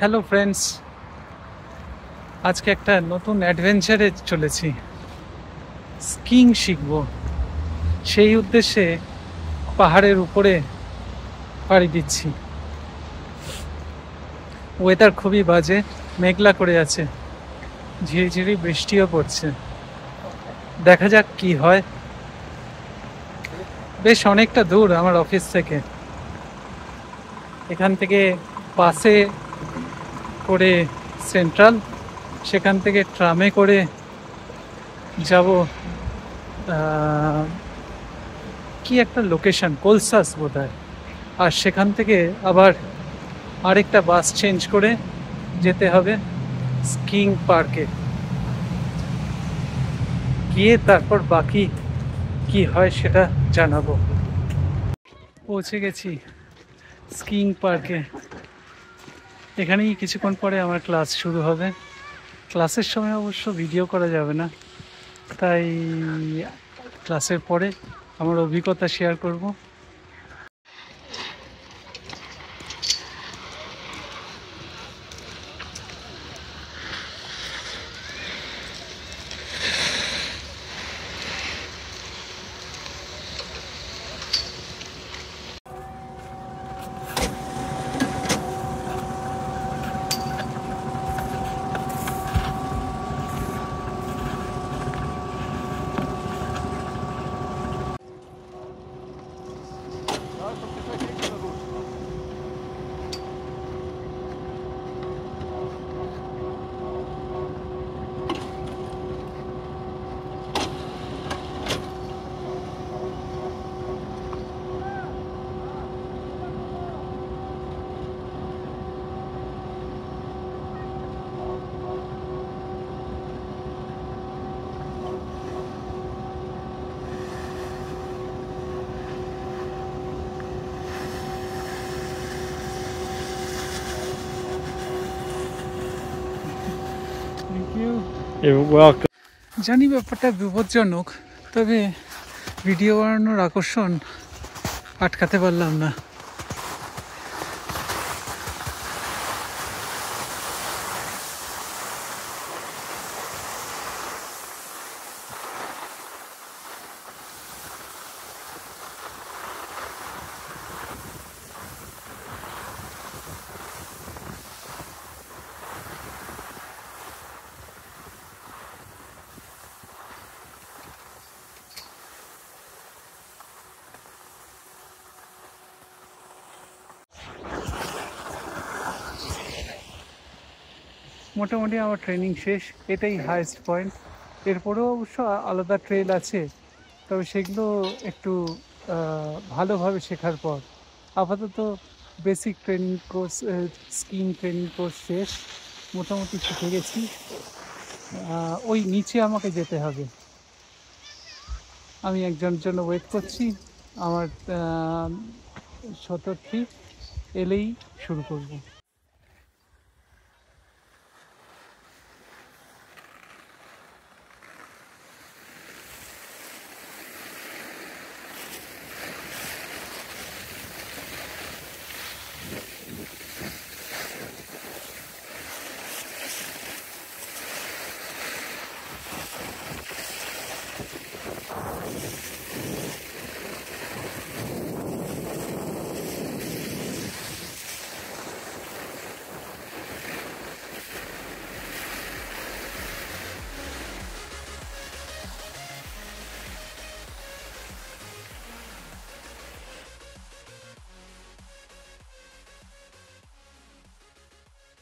Hello friends, আজকে একটা নতুন অ্যাডভেঞ্চারে চলেছি। স্কিইং শিখবো, সেই উদ্দেশ্যে পাহাড়ের উপরে পাড়ি দিচ্ছি। ওয়েদার খুবই বাজে, মেঘলা করে আছে, ঝিরিঝিরি বৃষ্টিও পড়ছে। দেখা যাক কি হয়। বেশ অনেকটা দূর আমার অফিস থেকে। এখান থেকে বাসে করে সেন্ট্রাল, সেখান থেকে ট্রামে করে যাব কি একটা লোকেশন, কোলসাস বোধহয়। আর সেখান থেকে আবার আরেকটা বাস চেঞ্জ করে যেতে হবে স্কিইং পার্কে। গিয়ে তারপর বাকি কি হয় সেটা জানাবো। পৌঁছে গেছি স্কিইং পার্কে। এখানেই কিছুক্ষণ পরে আমার ক্লাস শুরু হবে। ক্লাসের সময় অবশ্য ভিডিও করা যাবে না, তাই ক্লাসের পরে আমার অভিজ্ঞতা শেয়ার করব। জানি ব্যাপারটা বিপজ্জনক, তবে ভিডিও বানানোর আকর্ষণ আটকাতে পারলাম না। মোটামুটি আমার ট্রেনিং শেষ, এটাই হাইস্ট পয়েন্ট। এরপরেও অবশ্য আলাদা ট্রেল আছে, তবে সেগুলো একটু ভালোভাবে শেখার পর। আপাতত basic training course, skiing training course শেষ, মোটামুটি শিখে গেছি। ওই নিচে আমাকে যেতে হবে। আমি একজনের জন্য ওয়েট করছি, আমার শতর্থী এলেই শুরু করব।